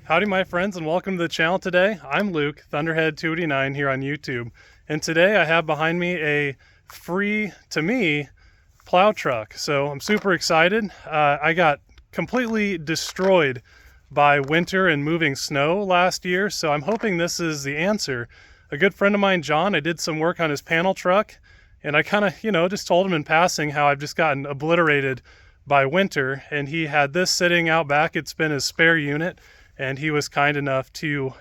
Howdy my friends, and welcome to the channel today. I'm Luke, Thunderhead289 here on YouTube, and today I have behind me a free, to me, plow truck. So I'm super excited. I got completely destroyed by winter and moving snow last year, so I'm hoping this is the answer. A good friend of mine, John, I did some work on his panel truck, and I kind of, just told him in passing how I've just gotten obliterated by winter, and he had this sitting out back. It's been his spare unit, and he was kind enough to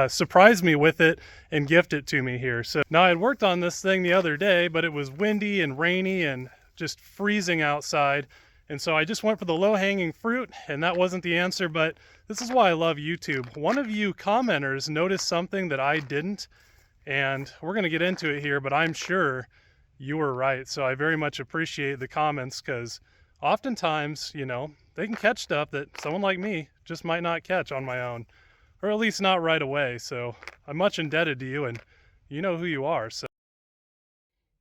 surprise me with it and gift it to me here. So now I had worked on this thing the other day, but it was windy and rainy and just freezing outside. And so I just went for the low-hanging fruit, and that wasn't the answer, but this is why I love YouTube. One of you commenters noticed something that I didn't, and we're gonna get into it here, but I'm sure you were right. So I very much appreciate the comments, because oftentimes, they can catch stuff that someone like me just might not catch on my own, or at least not right away. So I'm much indebted to you, and you know who you are. So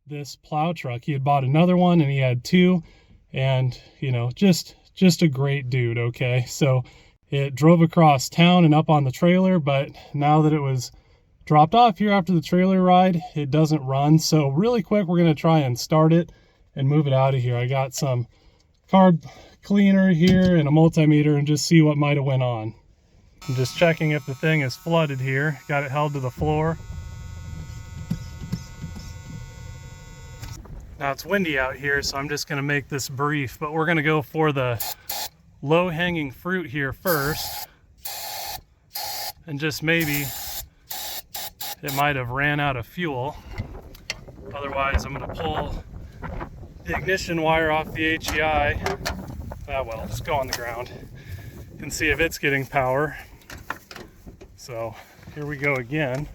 this plow truck, he had bought another one and he had two, and just a great dude. Okay, so it drove across town and up on the trailer, but now that it was dropped off here after the trailer ride, it doesn't run. So really quick, we're going to try and start it and move it out of here. I got some carb cleaner here and a multimeter, and just see what might have went on. I'm just checking if the thing is flooded here. Got it held to the floor. Now it's windy out here, so I'm just going to make this brief, but we're going to go for the low-hanging fruit here first, and just maybe it might have ran out of fuel. Otherwise, I'm going to pull the ignition wire off the HEI. Well, just go on the ground and see if it's getting power. So here we go again.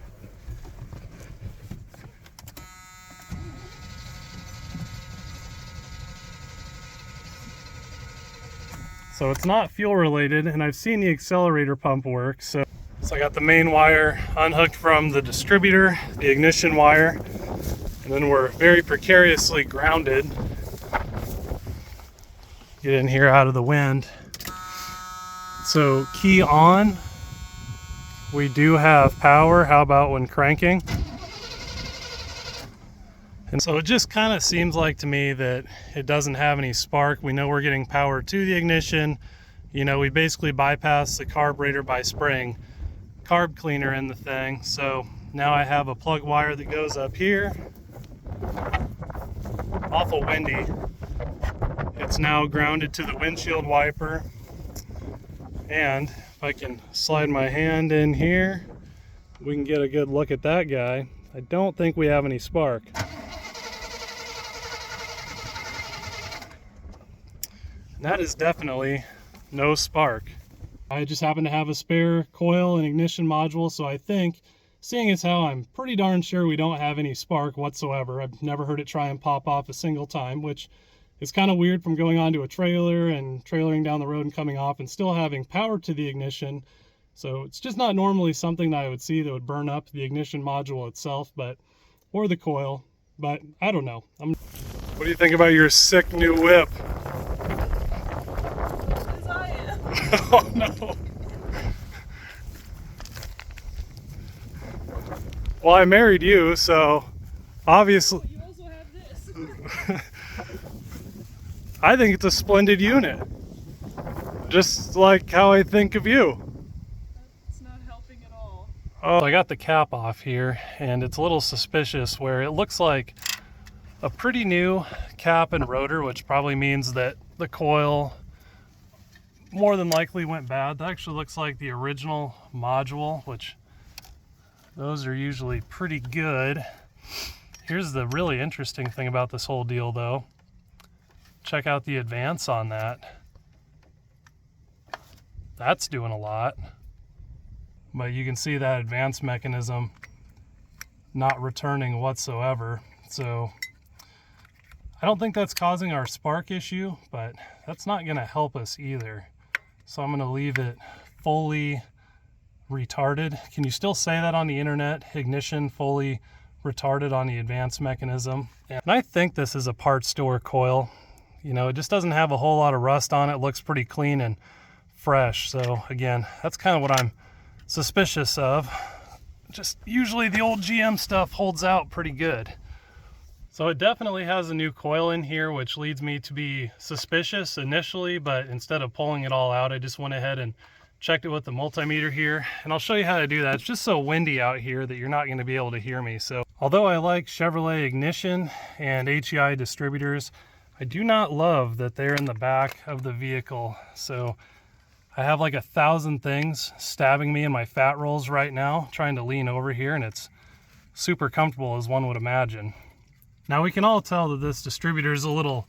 So it's not fuel related, and I've seen the accelerator pump work. So I got the main wire unhooked from the distributor, the ignition wire, and then we're very precariously grounded. Get in here out of the wind. So key on, we do have power. How about when cranking? And so it just kind of seems like to me that it doesn't have any spark. We know we're getting power to the ignition. We basically bypass the carburetor by spraying carb cleaner in the thing. So now I have a plug wire that goes up here. Awful windy. It's now grounded to the windshield wiper, and if I can slide my hand in here, we can get a good look at that guy. I don't think we have any spark. And that is definitely no spark. I just happen to have a spare coil and ignition module, so I think, seeing as how I'm pretty darn sure we don't have any spark whatsoever. I've never heard it try and pop off a single time, which it's kind of weird from going onto a trailer and trailering down the road and coming off and still having power to the ignition. So it's just not normally something that I would see that would burn up the ignition module itself, or the coil, but I don't know. What do you think about your sick new whip? As I am. Oh no. Well, I married you, so obviously. Oh, you also have this. I think it's a splendid unit. Just like how I think of you. It's not helping at all. Oh, I got the cap off here, and it's a little suspicious where it looks like a pretty new cap and rotor, which probably means that the coil more than likely went bad. That actually looks like the original module, which those are usually pretty good. Here's the really interesting thing about this whole deal though. Check out the advance on that. That's doing a lot. But you can see that advance mechanism not returning whatsoever. So I don't think that's causing our spark issue, but that's not going to help us either. So I'm going to leave it fully retarded. Can you still say that on the internet? Ignition fully retarded on the advance mechanism. And I think this is a parts store coil. It just doesn't have a whole lot of rust on it. Looks pretty clean and fresh. So again, that's kind of what I'm suspicious of. Just usually the old GM stuff holds out pretty good. So it definitely has a new coil in here, which leads me to be suspicious initially, but instead of pulling it all out, I just went ahead and checked it with the multimeter here. And I'll show you how to do that. It's just so windy out here that you're not going to be able to hear me. So although I like Chevrolet ignition and HEI distributors, I do not love that they're in the back of the vehicle. So I have like 1,000 things stabbing me in my fat rolls right now, trying to lean over here, and it's super comfortable as one would imagine. Now we can all tell that this distributor is a little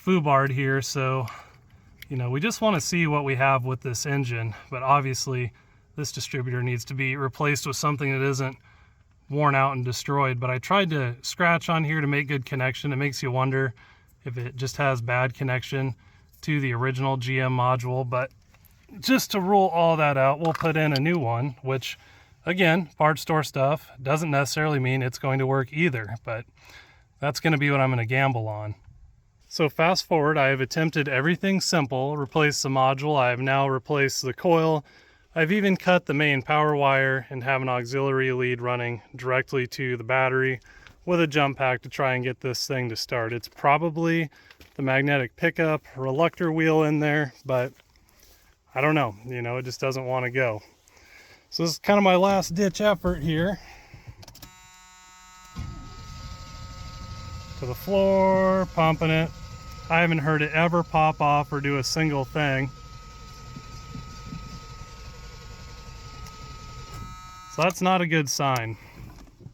foobarred here, so we just want to see what we have with this engine, but obviously this distributor needs to be replaced with something that isn't worn out and destroyed. But I tried to scratch on here to make good connection. It makes you wonder if it just has bad connection to the original GM module, but just to rule all that out, we'll put in a new one, which again, parts store stuff doesn't necessarily mean it's going to work either, but that's going to be what I'm going to gamble on. So fast forward, I have attempted everything simple, replaced the module. I have now replaced the coil. I've even cut the main power wire and have an auxiliary lead running directly to the battery with a jump pack to try and get this thing to start. It's probably the magnetic pickup reluctor wheel in there, but I don't know, it just doesn't want to go. So this is kind of my last ditch effort here. To the floor, pumping it. I haven't heard it ever pop off or do a single thing. So that's not a good sign.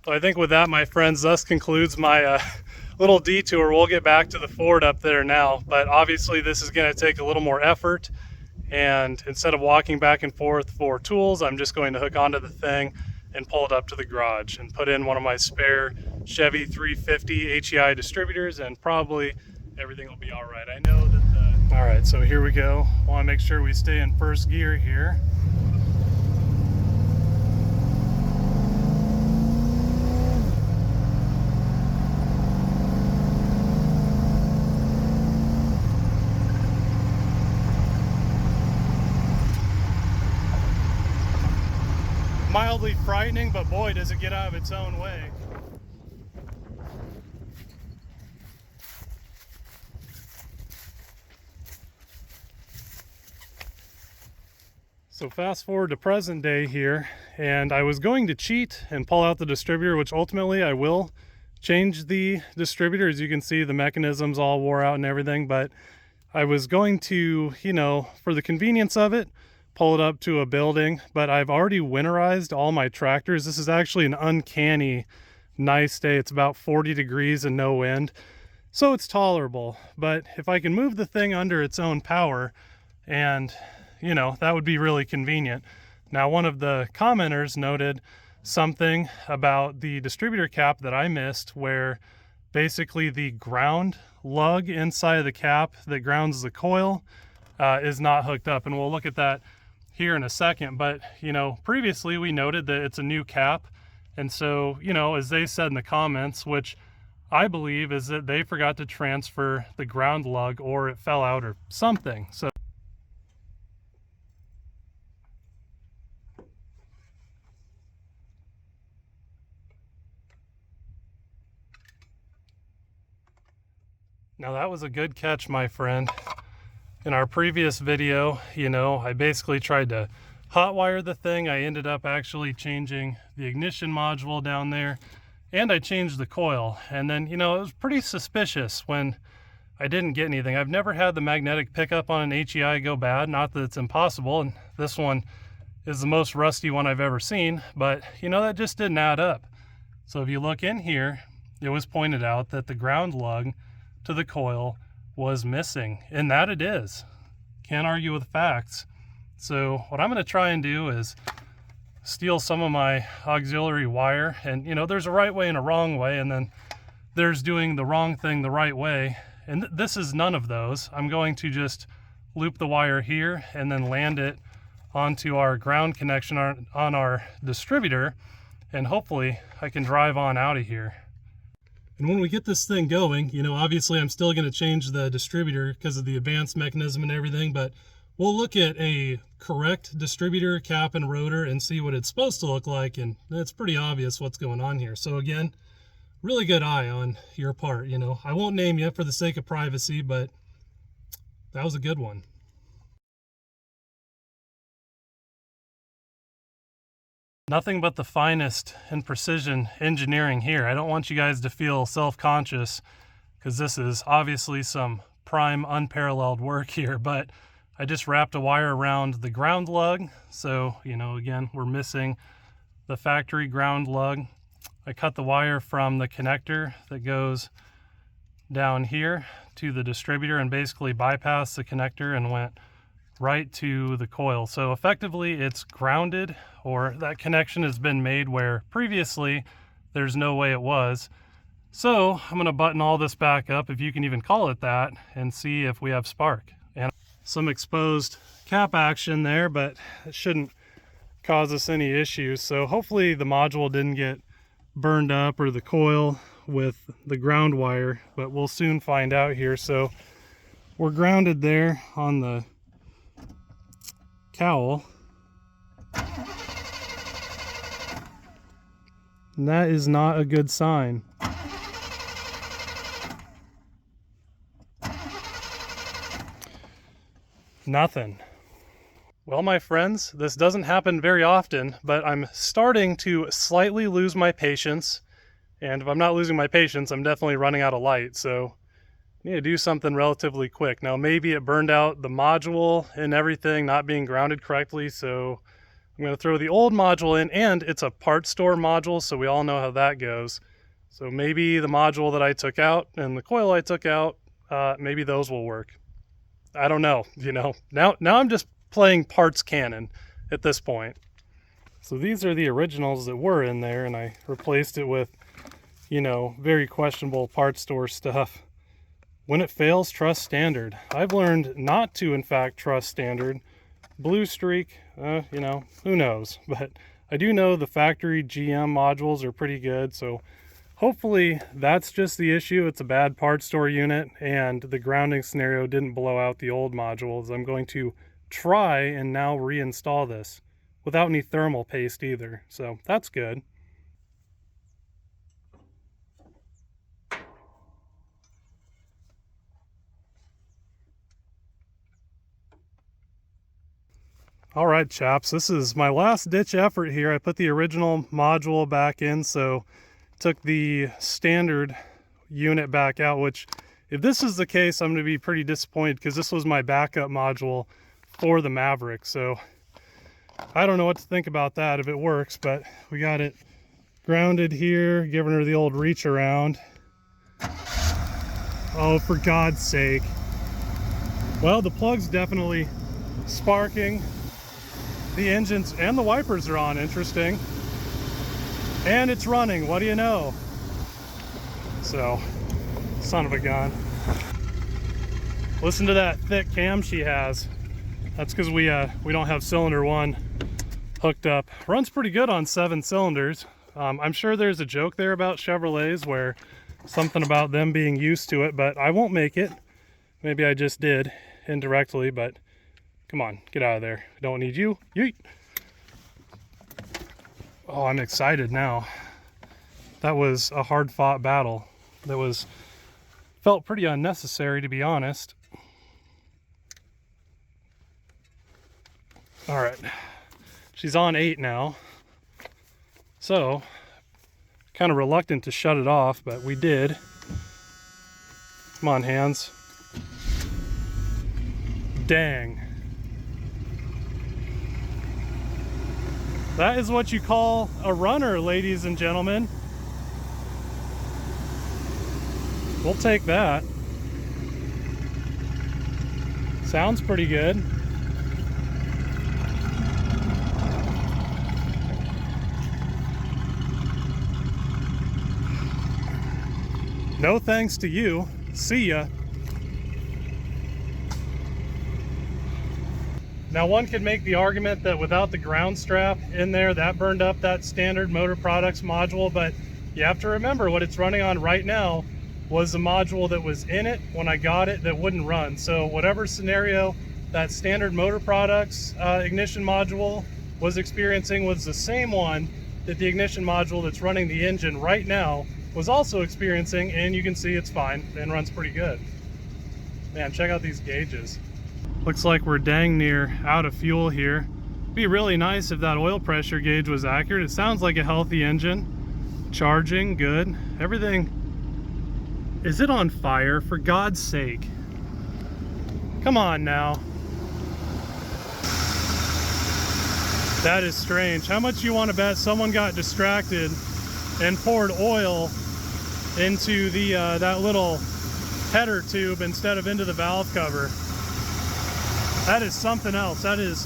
So I think with that, my friends, thus concludes my little detour. We'll get back to the Ford up there now, but obviously this is going to take a little more effort. And instead of walking back and forth for tools, I'm just going to hook onto the thing and pull it up to the garage and put in one of my spare Chevy 350 HEI distributors, and probably everything will be all right. I know that all right, so here we go. Want to make sure we stay in first gear here. Mildly frightening, but boy, does it get out of its own way. So fast forward to present day here, and I was going to cheat and pull out the distributor, which ultimately I will change the distributor. As you can see, the mechanism's all wore out and everything, but I was going to, for the convenience of it, pull it up to a building, but I've already winterized all my tractors. This is actually an uncanny nice day. It's about 40 degrees and no wind, so it's tolerable. But if I can move the thing under its own power, and that would be really convenient. Now, one of the commenters noted something about the distributor cap that I missed, where basically the ground lug inside of the cap that grounds the coil is not hooked up, and we'll look at that here in a second. But previously we noted that it's a new cap, and so as they said in the comments, which I believe is that they forgot to transfer the ground lug, or it fell out or something. So now that was a good catch, my friend. In our previous video, I basically tried to hotwire the thing. I ended up actually changing the ignition module down there, and I changed the coil. And then, it was pretty suspicious when I didn't get anything. I've never had the magnetic pickup on an HEI go bad. Not that it's impossible, and this one is the most rusty one I've ever seen, but that just didn't add up. So if you look in here, it was pointed out that the ground lug to the coil was missing, and that it is. Can't argue with facts. So what I'm going to try and do is steal some of my auxiliary wire, and there's a right way and a wrong way, and then there's doing the wrong thing the right way, and this is none of those. I'm going to just loop the wire here and then land it onto our ground connection on our distributor, and hopefully I can drive on out of here. And when we get this thing going, obviously I'm still going to change the distributor because of the advanced mechanism and everything, but we'll look at a correct distributor cap and rotor and see what it's supposed to look like, and it's pretty obvious what's going on here. So again, really good eye on your part. You know, I won't name you for the sake of privacy, but that was a good one. Nothing but the finest and precision engineering here. I don't want you guys to feel self-conscious, because this is obviously some prime unparalleled work here, but I just wrapped a wire around the ground lug. So, you know, again, we're missing the factory ground lug. I cut the wire from the connector that goes down here to the distributor and basically bypassed the connector and went right to the coil. So effectively it's grounded, or that connection has been made where previously there's no way it was. So I'm going to button all this back up, if you can even call it that, and see if we have spark. And some exposed cap action there, but it shouldn't cause us any issues. So hopefully the module didn't get burned up, or the coil with the ground wire, but we'll soon find out here. So we're grounded there on the cowl, and that is not a good sign. Nothing. Well, my friends, this doesn't happen very often, but I'm starting to slightly lose my patience. And if I'm not losing my patience, I'm definitely running out of light. So I need to do something relatively quick. Now, maybe it burned out the module and everything, not being grounded correctly. So I'm going to throw the old module in, and it's a part store module, so we all know how that goes. So maybe the module that I took out and the coil I took out, maybe those will work. I don't know, you know. Now I'm just playing parts canon at this point. So these are the originals that were in there, and I replaced it with, you know, very questionable part store stuff. When it fails, trust standard. I've learned not to, in fact, trust standard. Blue streak, you know, who knows? But I do know the factory GM modules are pretty good, so hopefully that's just the issue. It's a bad part store unit, and the grounding scenario didn't blow out the old modules. I'm going to try and now reinstall this without any thermal paste either, so that's good. All right, chaps, this is my last ditch effort here. I put the original module back in, so took the standard unit back out, which if this is the case, I'm going to be pretty disappointed, because this was my backup module for the Maverick. So I don't know what to think about that if it works, but we got it grounded here, giving her the old reach around. Oh, for God's sake. Well, the plug's definitely sparking. The engines and the wipers are on, interesting. And it's running, what do you know? So, son of a gun. Listen to that thick cam she has. That's because we don't have cylinder 1 hooked up. Runs pretty good on 7 cylinders. I'm sure there's a joke there about Chevrolets, where something about them being used to it, but I won't make it. Maybe I just did indirectly, but come on, get out of there. I don't need you. Yeet. Oh, I'm excited now. That was a hard-fought battle. That felt pretty unnecessary, to be honest. All right, she's on 8 now. So, kind of reluctant to shut it off, but we did. Come on, hands. Dang. That is what you call a runner, ladies and gentlemen. We'll take that. Sounds pretty good. No thanks to you. See ya. Now, one could make the argument that without the ground strap in there, that burned up that standard Motor Products module, but you have to remember what it's running on right now was the module that was in it when I got it that wouldn't run. So whatever scenario that Standard Motor Products ignition module was experiencing was the same one that the ignition module that's running the engine right now was also experiencing, and you can see it's fine and runs pretty good. Man, check out these gauges. Looks like we're dang near out of fuel here. It'd be really nice if that oil pressure gauge was accurate. It sounds like a healthy engine. Charging, good. Everything. Is it on fire? For God's sake. Come on now. That is strange. How much you want to bet someone got distracted and poured oil into the that little header tube instead of into the valve cover? That is something else. That is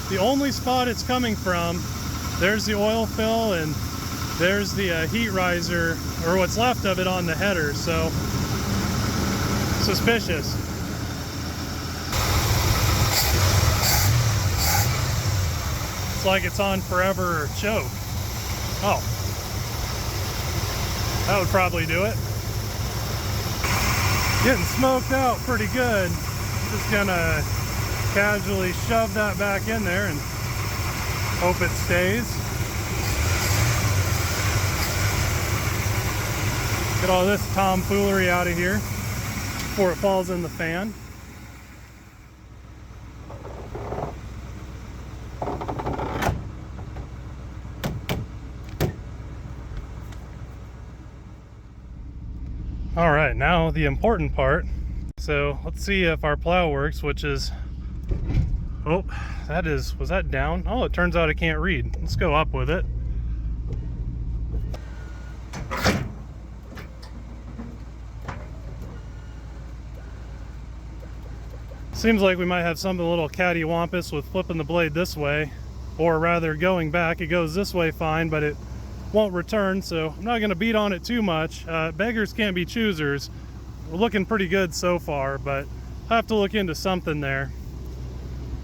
the only spot it's coming from. There's the oil fill and there's the heat riser, or what's left of it, on the header. So suspicious. It's like it's on forever choke. Oh, that would probably do it. Getting smoked out pretty good. Just gonna casually shove that back in there and hope it stays. Get all this tomfoolery out of here before it falls in the fan. All right, now the important part. So let's see if our plow works, which is, oh, that is, was that down? Oh, it turns out I can't read. Let's go up with it. Seems like we might have something a little cattywampus with flipping the blade this way, or rather going back. It goes this way fine, but it won't return, so I'm not going to beat on it too much. Beggars can't be choosers. We're looking pretty good so far, but I have to look into something there.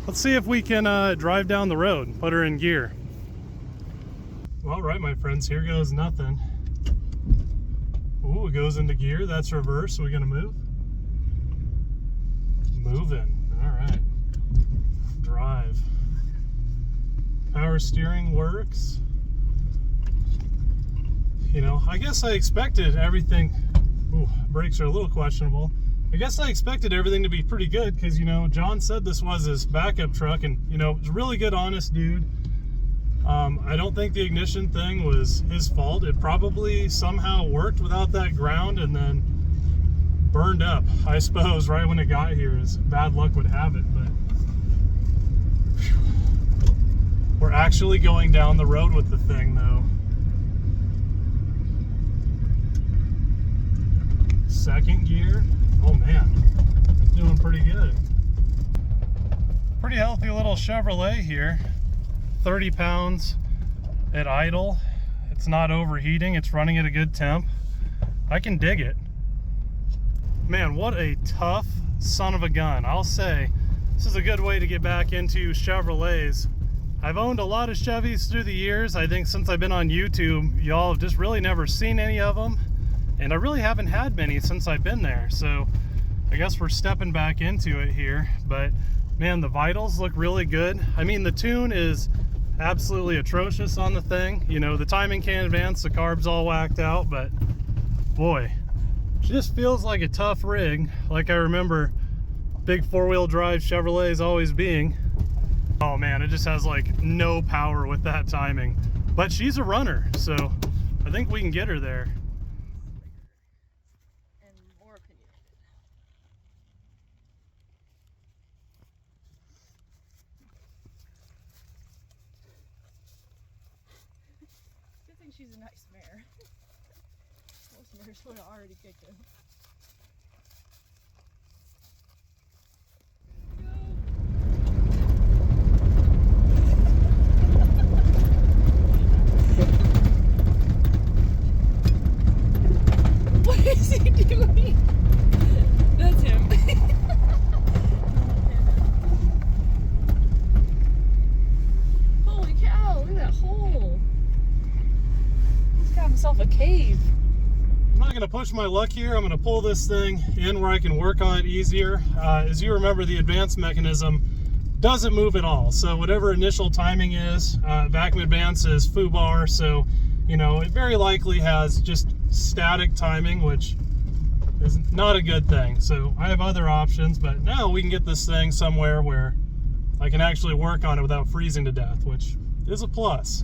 Let's see if we can drive down the road and put her in gear. All right, my friends, here goes nothing. Ooh, it goes into gear. That's reverse. Are we going to move? Moving. All right. Drive. Power steering works. You know, I guess I expected everything. Ooh, brakes are a little questionable. I guess I expected everything to be pretty good because, you know, John said this was his backup truck, and, you know, he's a really good, honest dude. I don't think the ignition thing was his fault. It probably somehow worked without that ground and then burned up, I suppose, right when it got here, as bad luck would have it. But whew. We're actually going down the road with the thing, though. Second gear. Oh man, doing pretty good. Pretty healthy little Chevrolet here. 30 pounds at idle. It's not overheating. It's running at a good temp. I can dig it. Man, what a tough son of a gun. I'll say, this is a good way to get back into Chevrolets. I've owned a lot of Chevys through the years. I think since I've been on YouTube, y'all have just really never seen any of them. And I really haven't had many since I've been there. So I guess we're stepping back into it here. But man, the vitals look really good. I mean, the tune is absolutely atrocious on the thing. You know, the timing can't advance, the carb's all whacked out, but boy, it just feels like a tough rig, like I remember big four-wheel drive Chevrolets always being. Oh man, it just has like no power with that timing. But she's a runner, so I think we can get her there. And more opinionated. Good thing she's a nice mare. Most mares would have already kicked him. What is he doing? That's him. Holy cow, look at that hole. He's got himself a cave. I'm not going to push my luck here. I'm gonna pull this thing in where I can work on it easier. As you remember, the advance mechanism doesn't move at all. So whatever initial timing is, vacuum advance is foobar. So, you know, it very likely has just static timing, which is not a good thing. So I have other options, but now we can get this thing somewhere where I can actually work on it without freezing to death, which is a plus.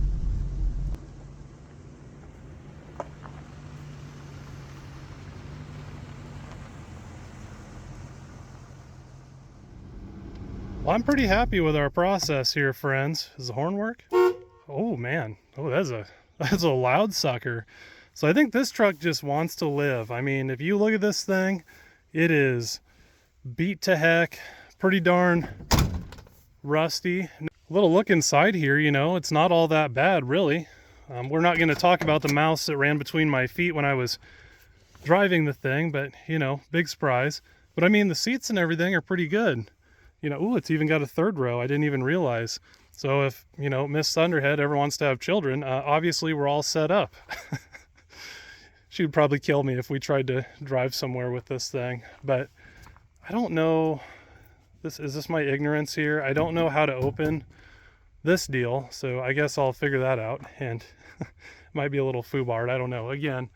Well, I'm pretty happy with our process here, friends. Does the horn work? Oh man, oh that's a loud sucker. So I think this truck just wants to live. I mean, if you look at this thing, it is beat to heck, pretty darn rusty. A little look inside here, you know, it's not all that bad really. We're not going to talk about the mouse that ran between my feet when I was driving the thing, but you know, big surprise. But I mean, the seats and everything are pretty good. You know, ooh, it's even got a third row. I didn't even realize. So if, you know, Miss Thunderhead ever wants to have children, obviously we're all set up. She would probably kill me if we tried to drive somewhere with this thing. But I don't know, is this my ignorance here? I don't know how to open this deal, so I guess I'll figure that out. And it might be a little foobarred, I don't know. Again,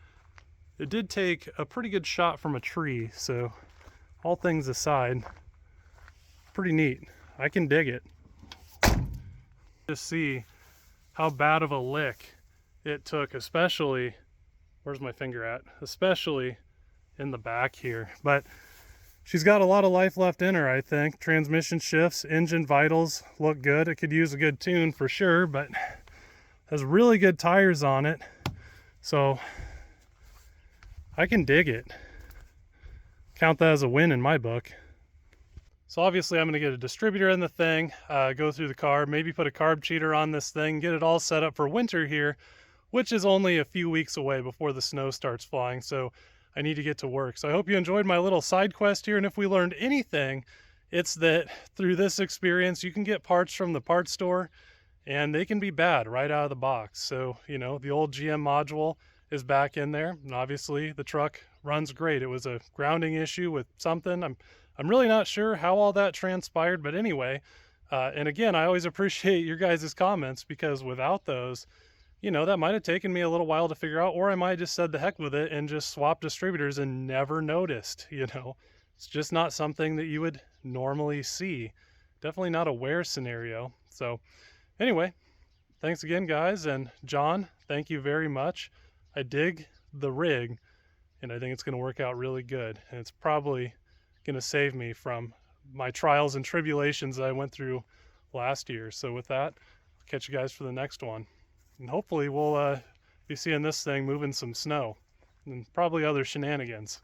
it did take a pretty good shot from a tree, so all things aside, pretty neat. I can dig it. Just see how bad of a lick it took, especially, where's my finger at? Especially in the back here. But she's got a lot of life left in her, I think. Transmission shifts, engine vitals look good. It could use a good tune for sure, but has really good tires on it. So I can dig it. Count that as a win in my book. So obviously I'm going to get a distributor in the thing, go through the carb, maybe put a carb cheater on this thing, get it all set up for winter here, which is only a few weeks away before the snow starts flying. So I need to get to work. So I hope you enjoyed my little side quest here. And if we learned anything, it's that through this experience, you can get parts from the parts store and they can be bad right out of the box. So, you know, the old GM module is back in there. And obviously the truck runs great. It was a grounding issue with something. I'm really not sure how all that transpired, but anyway, and again, I always appreciate your guys' comments, because without those, you know, that might have taken me a little while to figure out, or I might have just said the heck with it and just swapped distributors and never noticed, you know. It's just not something that you would normally see. Definitely not a wear scenario. So anyway, thanks again, guys. And John, thank you very much. I dig the rig, and I think it's going to work out really good. And it's probably going to save me from my trials and tribulations that I went through last year. So with that, I'll catch you guys for the next one. And hopefully we'll be seeing this thing moving some snow and probably other shenanigans.